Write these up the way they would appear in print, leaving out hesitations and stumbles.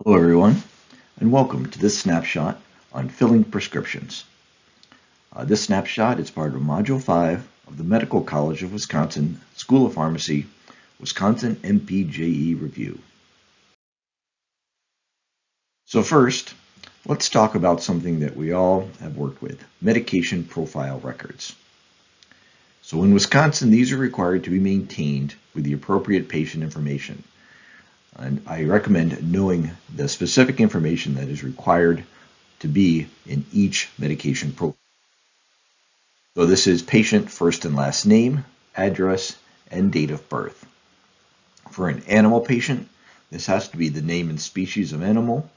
Hello everyone, and welcome to this snapshot on filling prescriptions. This snapshot is part of Module 5 of the Medical College of Wisconsin School of Pharmacy, Wisconsin MPJE Review. So first, let's talk about something that we all have worked with, medication profile records. So in Wisconsin, these are required to be maintained with the appropriate patient information. And I recommend knowing the specific information that is required to be in each medication profile. So this is patient first and last name, address, and date of birth. For an animal patient, this has to be the name and species of animal,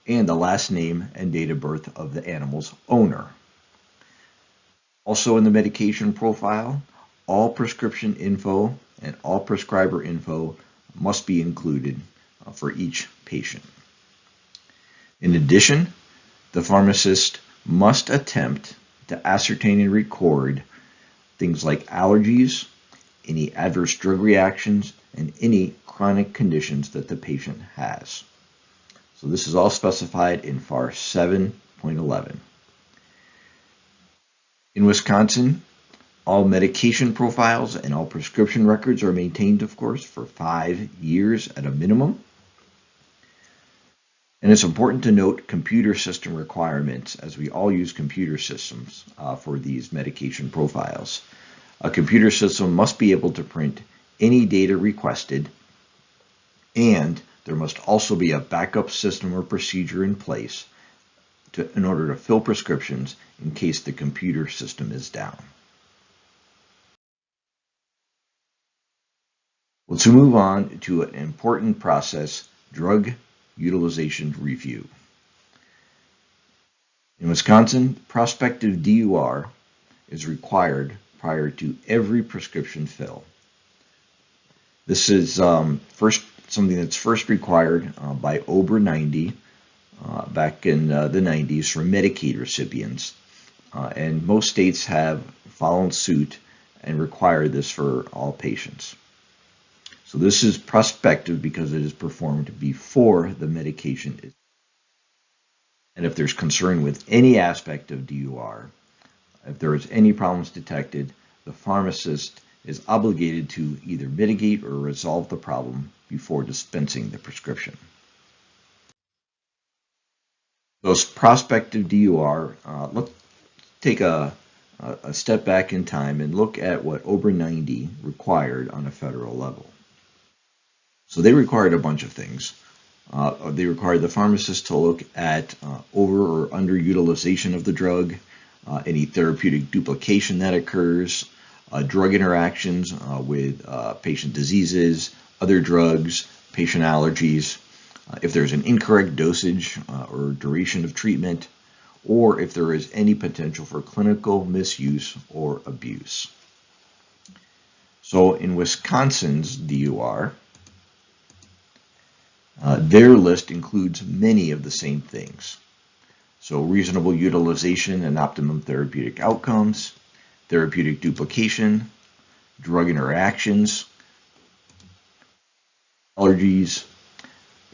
and the last name and date of birth of the animal's owner. Also in the medication profile, all prescription info and all prescriber info must be included for each patient. In addition, the pharmacist must attempt to ascertain and record things like allergies, any adverse drug reactions, and any chronic conditions that the patient has. So this is all specified in FAR 7.11. In Wisconsin, all medication profiles and all prescription records are maintained, of course, for 5 years at a minimum. And it's important to note computer system requirements, as we all use computer systems for these medication profiles. A computer system must be able to print any data requested, and there must also be a backup system or procedure in place in order to fill prescriptions in case the computer system is down. Let's move on to an important process, drug utilization review. In Wisconsin, prospective DUR is required prior to every prescription fill. This is something that's first required by OBRA 90 back in the 90s for Medicaid recipients. And most states have followed suit and require this for all patients. So this is prospective because it is performed before the medication is. And if there's concern with any aspect of DUR, if there is any problems detected, the pharmacist is obligated to either mitigate or resolve the problem before dispensing the prescription. Those prospective DUR, let's take a step back in time and look at what OBRA 90 required on a federal level. So they required a bunch of things. They required the pharmacist to look at over or underutilization of the drug, any therapeutic duplication that occurs, drug interactions with patient diseases, other drugs, patient allergies, if there's an incorrect dosage or duration of treatment, or if there is any potential for clinical misuse or abuse. So in Wisconsin's DUR, their list includes many of the same things. So reasonable utilization and optimum therapeutic outcomes, therapeutic duplication, drug interactions, allergies,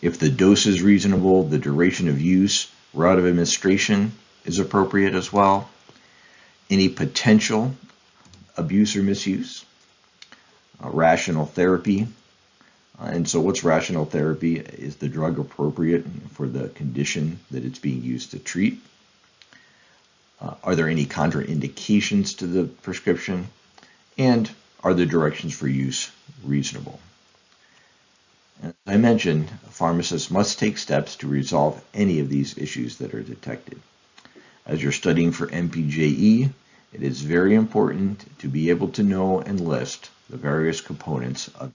if the dose is reasonable, the duration of use, route of administration is appropriate as well, any potential abuse or misuse, rational therapy. And so what's rational therapy? Is the drug appropriate for the condition that it's being used to treat? Are there any contraindications to the prescription? And are the directions for use reasonable? As I mentioned, pharmacists must take steps to resolve any of these issues that are detected. As you're studying for MPJE, it is very important to be able to know and list the various components of.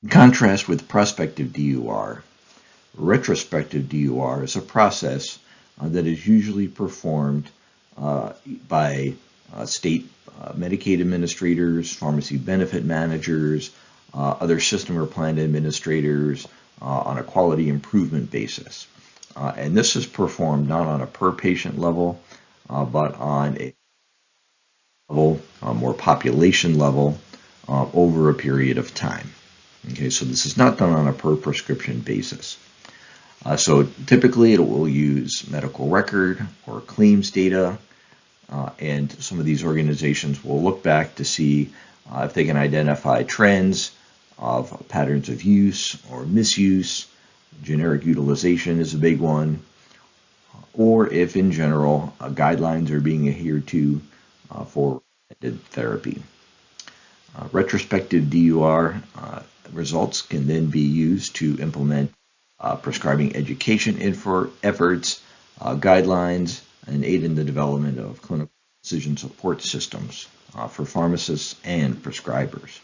In contrast with prospective DUR, retrospective DUR is a process that is usually performed by state Medicaid administrators, pharmacy benefit managers, other system or plan administrators on a quality improvement basis. And this is performed not on a per patient level, but on a level, more population level, over a period of time. Okay, so this is not done on a per prescription basis. So typically it will use medical record or claims data, and some of these organizations will look back to see if they can identify trends of patterns of use or misuse. Generic utilization is a big one, or if in general guidelines are being adhered to for therapy. Retrospective DUR results can then be used to implement prescribing education efforts, guidelines, and aid in the development of clinical decision support systems for pharmacists and prescribers.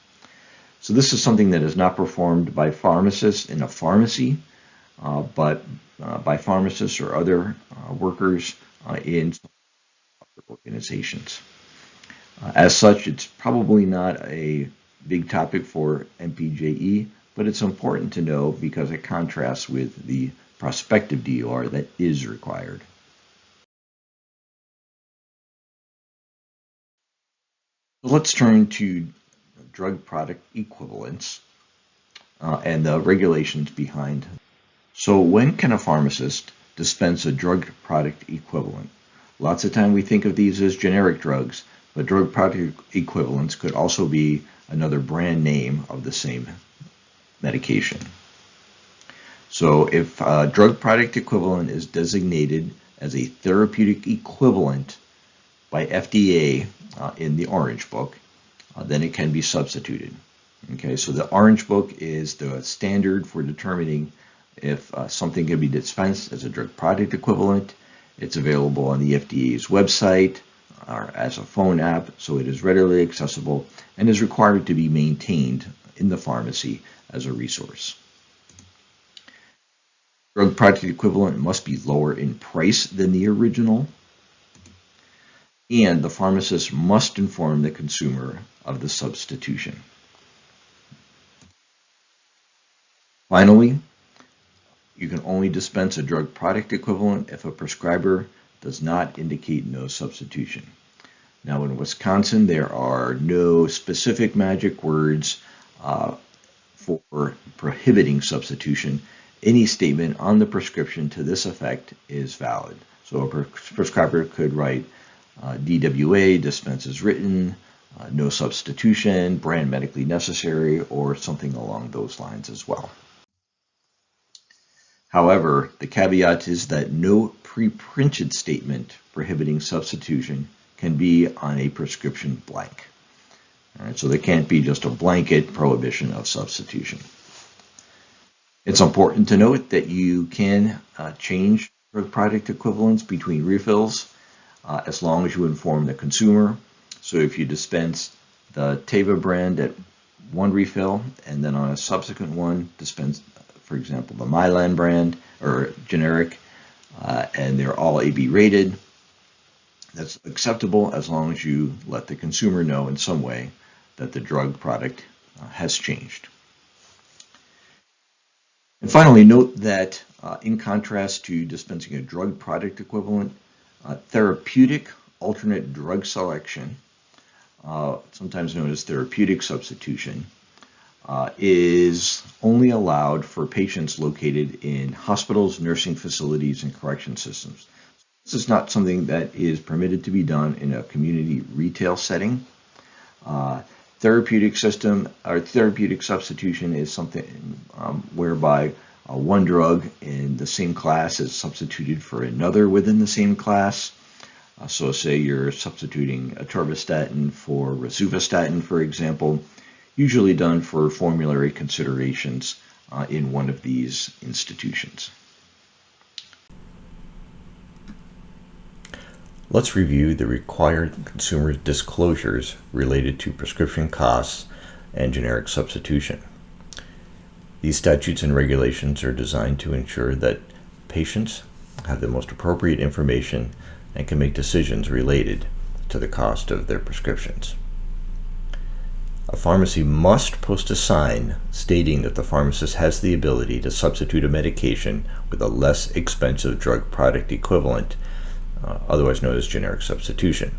So this is something that is not performed by pharmacists in a pharmacy, but by pharmacists or other workers in organizations. As such, it's probably not a big topic for MPJE, but it's important to know because it contrasts with the prospective DUR that is required. Let's turn to drug product equivalence and the regulations behind. So when can a pharmacist dispense a drug product equivalent? Lots of time we think of these as generic drugs, but drug product equivalents could also be another brand name of the same medication. So if a drug product equivalent is designated as a therapeutic equivalent by FDA in the Orange Book, then it can be substituted. Okay, so the Orange Book is the standard for determining if something can be dispensed as a drug product equivalent. It's available on the FDA's website or as a phone app, so it is readily accessible and is required to be maintained in the pharmacy as a resource. Drug product equivalent must be lower in price than the original, and the pharmacist must inform the consumer of the substitution. Finally, you can only dispense a drug product equivalent if a prescriber does not indicate no substitution. Now in Wisconsin, there are no specific magic words for prohibiting substitution. Any statement on the prescription to this effect is valid. So a prescriber could write DWA, dispense as written, no substitution, brand medically necessary, or something along those lines as well. However, the caveat is that no pre-printed statement prohibiting substitution can be on a prescription blank. All right, so there can't be just a blanket prohibition of substitution. It's important to note that you can change drug product equivalents between refills as long as you inform the consumer. So if you dispense the Teva brand at one refill and then on a subsequent one dispense, for example, the Mylan brand or generic, and they're all AB rated, that's acceptable as long as you let the consumer know in some way that the drug product has changed. And finally, note that in contrast to dispensing a drug product equivalent, therapeutic alternate drug selection, sometimes known as therapeutic substitution, is only allowed for patients located in hospitals, nursing facilities, and correction systems. This is not something that is permitted to be done in a community retail setting. Therapeutic substitution is something whereby one drug in the same class is substituted for another within the same class. So say you're substituting atorvastatin for rosuvastatin, for example, usually done for formulary considerations in one of these institutions. Let's review the required consumer disclosures related to prescription costs and generic substitution. These statutes and regulations are designed to ensure that patients have the most appropriate information and can make decisions related to the cost of their prescriptions. A pharmacy must post a sign stating that the pharmacist has the ability to substitute a medication with a less expensive drug product equivalent, otherwise known as generic substitution.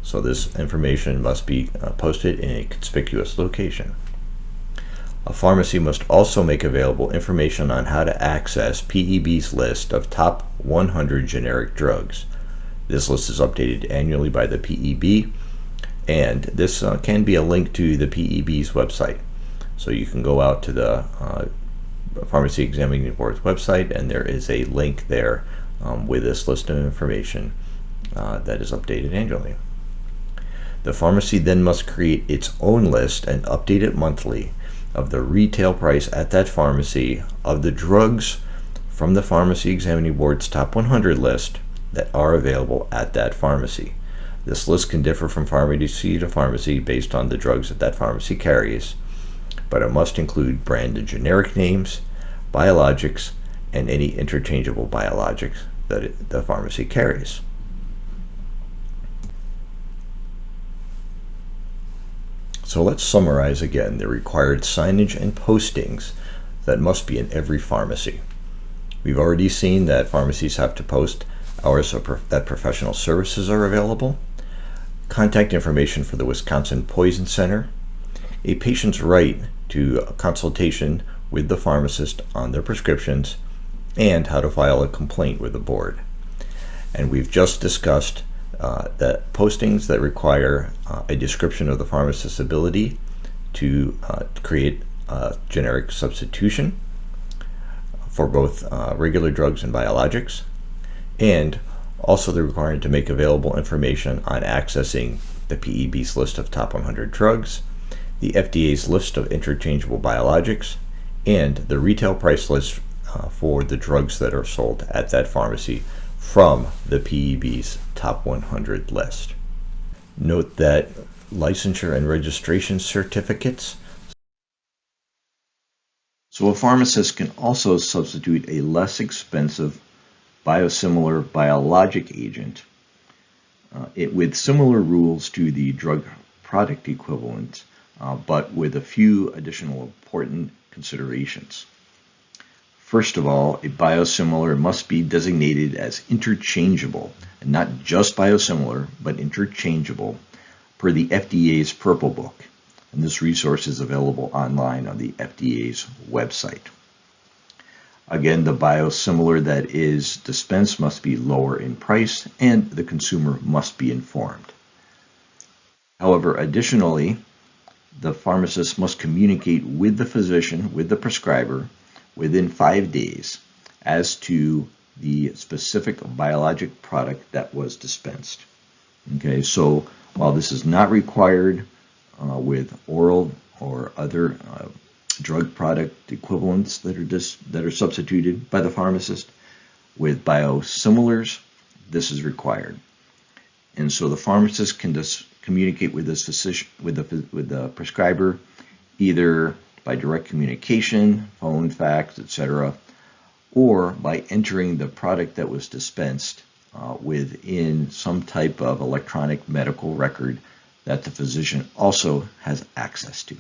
so this information must be posted in a conspicuous location. A pharmacy must also make available information on how to access PEB's list of top 100 generic drugs. This list is updated annually by the PEB, and this can be a link to the PEB's website. So you can go out to the Pharmacy Examining Board's website, and there is a link there with this list of information that is updated annually. The pharmacy then must create its own list and update it monthly of the retail price at that pharmacy of the drugs from the Pharmacy Examining Board's top 100 list that are available at that pharmacy. This list can differ from pharmacy to pharmacy based on the drugs that that pharmacy carries, but it must include brand and generic names, biologics, and any interchangeable biologics that the pharmacy carries. So let's summarize again the required signage and postings that must be in every pharmacy. We've already seen that pharmacies have to post hours that professional services are available, contact information for the Wisconsin Poison Center, a patient's right to a consultation with the pharmacist on their prescriptions, and how to file a complaint with the board. And we've just discussed the postings that require a description of the pharmacist's ability to create a generic substitution for both regular drugs and biologics, and also the requirement to make available information on accessing the PEB's list of top 100 drugs, the FDA's list of interchangeable biologics, and the retail price list for the drugs that are sold at that pharmacy from the PEB's top 100 list. Note that licensure and registration certificates. So a pharmacist can also substitute a less expensive biosimilar biologic agent with similar rules to the drug product equivalent, but with a few additional important considerations. First of all, a biosimilar must be designated as interchangeable, and not just biosimilar, but interchangeable, per the FDA's Purple Book. And this resource is available online on the FDA's website. Again, the biosimilar that is dispensed must be lower in price, and the consumer must be informed. However, additionally, the pharmacist must communicate with the physician, with the prescriber, within 5 days as to the specific biologic product that was dispensed. Okay, so while this is not required with oral or other drug product equivalents that are substituted by the pharmacist, with biosimilars, this is required. And so the pharmacist can just communicate with this physician, with the prescriber, either by direct communication, phone, fax, etc., or by entering the product that was dispensed within some type of electronic medical record that the physician also has access to.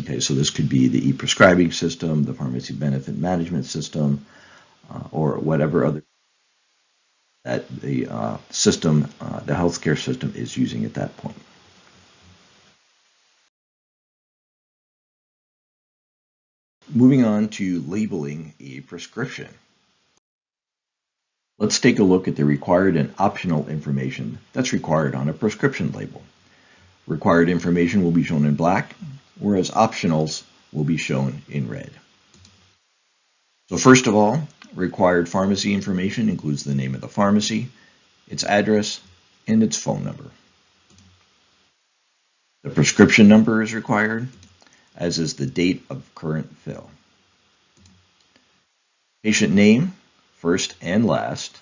Okay, so this could be the e-prescribing system, the pharmacy benefit management system, or whatever other that the system, the healthcare system is using at that point. Moving on to labeling a prescription. Let's take a look at the required and optional information that's required on a prescription label. Required information will be shown in black, whereas optionals will be shown in red. So first of all, required pharmacy information includes the name of the pharmacy, its address, and its phone number. The prescription number is required, as is the date of current fill. Patient name, first and last,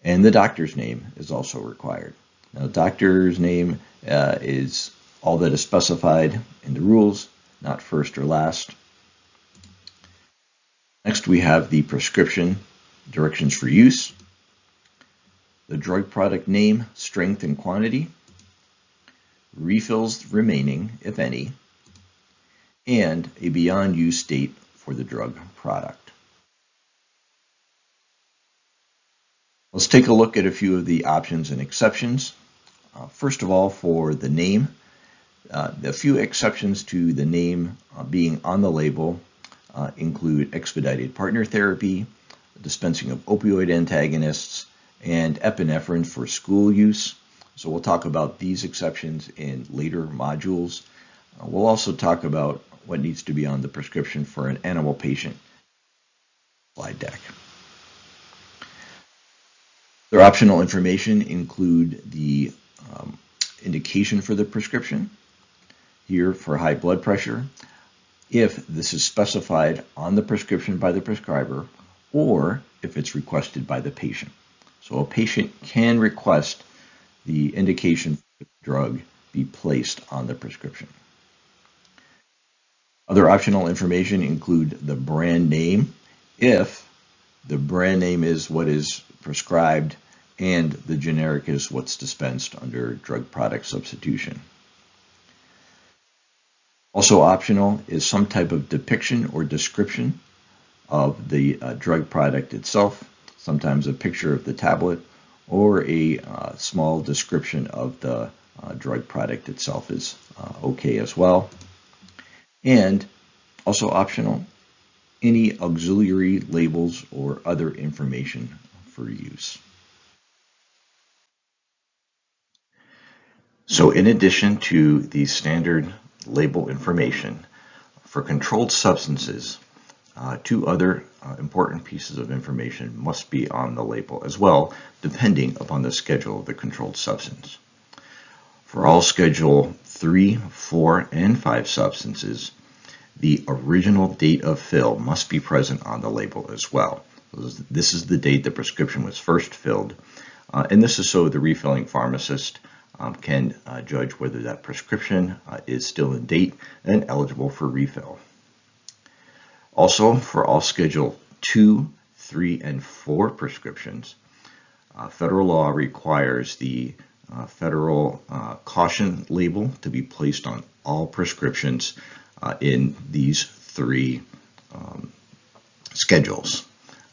and the doctor's name is also required. Now, doctor's name is all that is specified in the rules, not first or last. Next, we have the prescription, directions for use, the drug product name, strength and quantity, refills remaining, if any, and a beyond use date for the drug product. Let's take a look at a few of the options and exceptions. First of all, for the name, the few exceptions to the name being on the label include expedited partner therapy, dispensing of opioid antagonists, and epinephrine for school use. So we'll talk about these exceptions in later modules. We'll also talk about what needs to be on the prescription for an animal patient. Slide deck. Their optional information include the indication for the prescription. Here for high blood pressure, if this is specified on the prescription by the prescriber or if it's requested by the patient. So a patient can request the indication for the drug be placed on the prescription. Other optional information include the brand name, if the brand name is what is prescribed and the generic is what's dispensed under drug product substitution. Also optional is some type of depiction or description of the drug product itself, sometimes a picture of the tablet or a small description of the drug product itself is okay as well. And also optional, any auxiliary labels or other information for use. So in addition to the standard label information, for controlled substances, two other important pieces of information must be on the label as well, depending upon the schedule of the controlled substance. For all Schedule 3, 4, and 5 substances, the original date of fill must be present on the label as well. This is the date the prescription was first filled, and this is so the refilling pharmacist can judge whether that prescription is still in date and eligible for refill. Also, for all Schedule 2, 3, and 4 prescriptions, federal law requires the federal caution label to be placed on all prescriptions in these three schedules.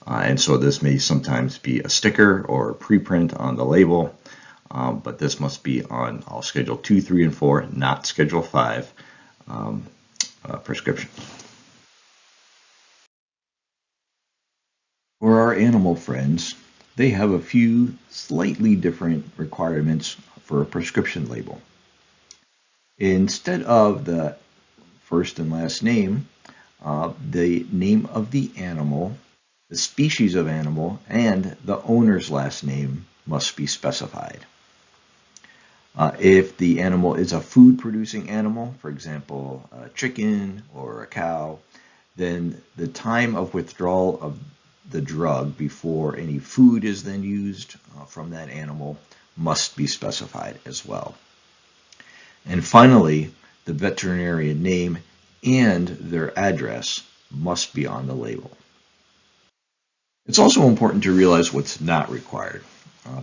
And so this may sometimes be a sticker or a preprint on the label, but this must be on all Schedule 2, 3, and 4, not Schedule 5 prescriptions. For our animal friends, they have a few slightly different requirements for a prescription label. Instead of the first and last name, the name of the animal, the species of animal, and the owner's last name must be specified. If the animal is a food-producing animal, for example, a chicken or a cow, then the time of withdrawal of the drug before any food is then used from that animal must be specified as well. And finally, the veterinarian name and their address must be on the label. It's also important to realize what's not required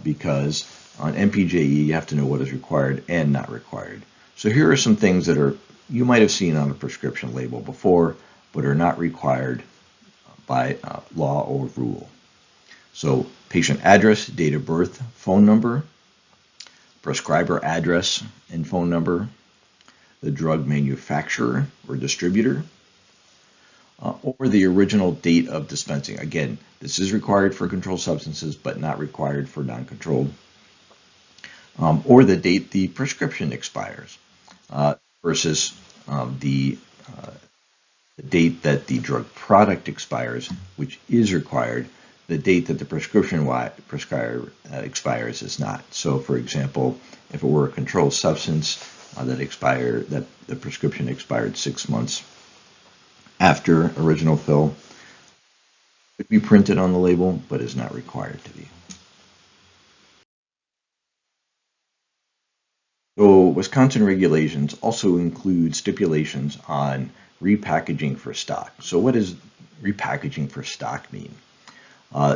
because on MPJE you have to know what is required and not required. So here are some things that you might have seen on a prescription label before but are not required by law or rule. So patient address, date of birth, phone number, prescriber address and phone number, the drug manufacturer or distributor, or the original date of dispensing. Again, this is required for controlled substances but not required for non-controlled. Or the date the prescription expires versus the date that the drug product expires, which is required. The date that the prescription expires is not. So, for example, if it were a controlled substance that the prescription expired 6 months after original fill, it could be printed on the label, but is not required to be. So, Wisconsin regulations also include stipulations on repackaging for stock. So what does repackaging for stock mean?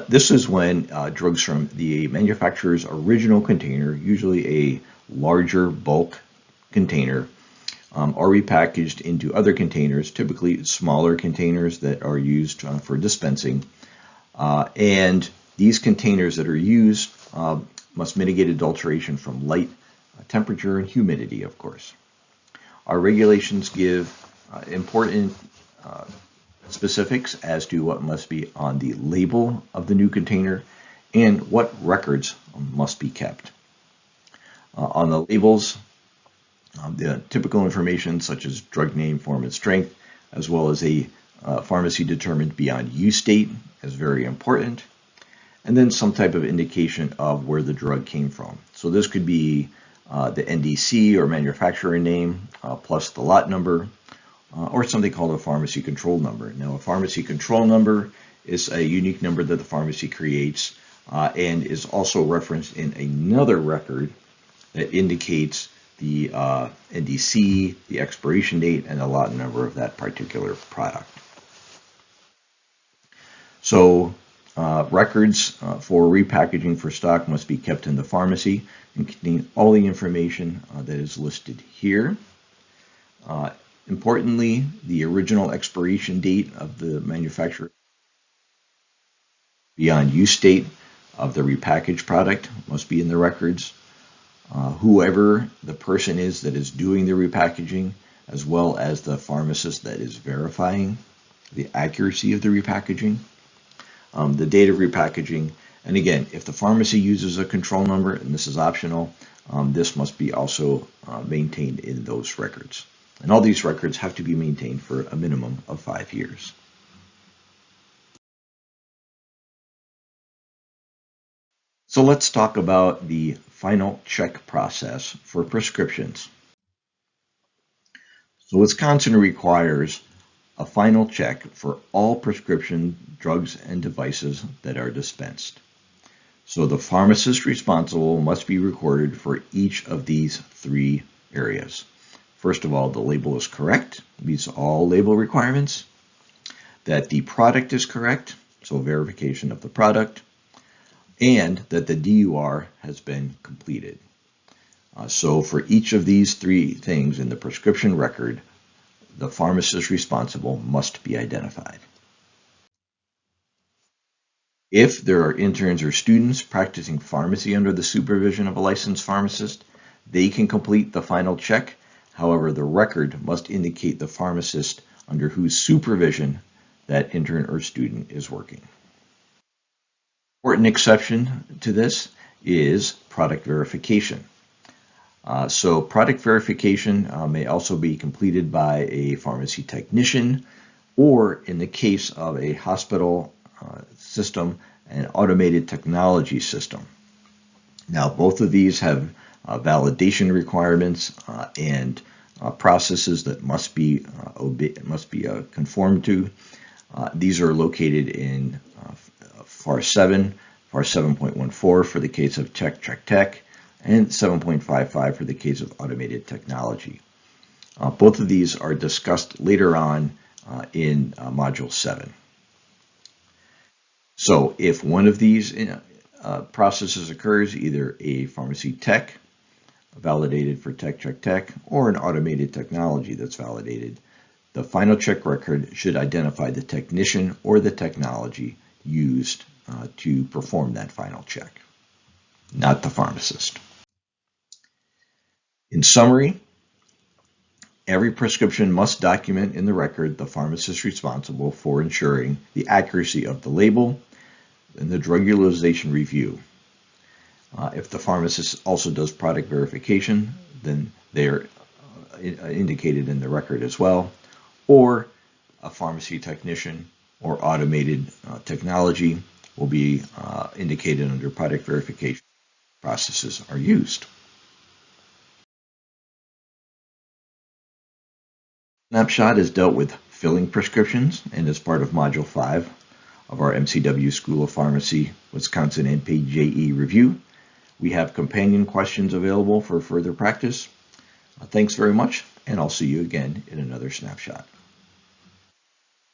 This is when drugs from the manufacturer's original container, usually a larger bulk container, are repackaged into other containers, typically smaller containers that are used for dispensing. And These containers that are used must mitigate adulteration from light, temperature, and humidity, of course. Our regulations give important specifics as to what must be on the label of the new container and what records must be kept. On the labels, the typical information such as drug name, form, and strength, as well as a pharmacy determined beyond use date is very important. And then some type of indication of where the drug came from. So this could be the NDC or manufacturer name plus the lot number, or something called a pharmacy control number. Now, a pharmacy control number is a unique number that the pharmacy creates and is also referenced in another record that indicates the NDC, the expiration date, and the lot number of that particular product. So records for repackaging for stock must be kept in the pharmacy and contain all the information that is listed here. Importantly, the original expiration date of the manufacturer beyond use date of the repackaged product must be in the records. Whoever the person is that is doing the repackaging, as well as the pharmacist that is verifying the accuracy of the repackaging. The date of repackaging, and again, if the pharmacy uses a control number, and this is optional, this must be also maintained in those records. And all these records have to be maintained for a minimum of 5 years. So let's talk about the final check process for prescriptions. So Wisconsin requires a final check for all prescription drugs and devices that are dispensed. So the pharmacist responsible must be recorded for each of these 3 areas. First of all, the label is correct, meets all label requirements, that the product is correct, so verification of the product, and that the DUR has been completed. So for each of these 3 things in the prescription record, the pharmacist responsible must be identified. If there are interns or students practicing pharmacy under the supervision of a licensed pharmacist, they can complete the final check. However, the record must indicate the pharmacist under whose supervision that intern or student is working. Important exception to this is product verification. So product verification may also be completed by a pharmacy technician, or in the case of a hospital system, an automated technology system. Now, both of these have validation requirements and processes that must be conformed to. These are located in FAR 7, FAR 7.14 for the case of Tech, and 7.55 for the case of automated technology. Both of these are discussed later on in Module 7. So if one of these processes occurs, either a pharmacy tech validated for Tech, or an automated technology that's validated, the final check record should identify the technician or the technology used to perform that final check, not the pharmacist. In summary, every prescription must document in the record the pharmacist responsible for ensuring the accuracy of the label and the drug utilization review. If the pharmacist also does product verification, then they are indicated in the record as well, or a pharmacy technician or automated technology will be indicated under product verification processes are used. Snapshot is dealt with filling prescriptions and is part of Module 5 of our MCW School of Pharmacy Wisconsin NPJE review. We have companion questions available for further practice. Thanks very much, and I'll see you again in another snapshot.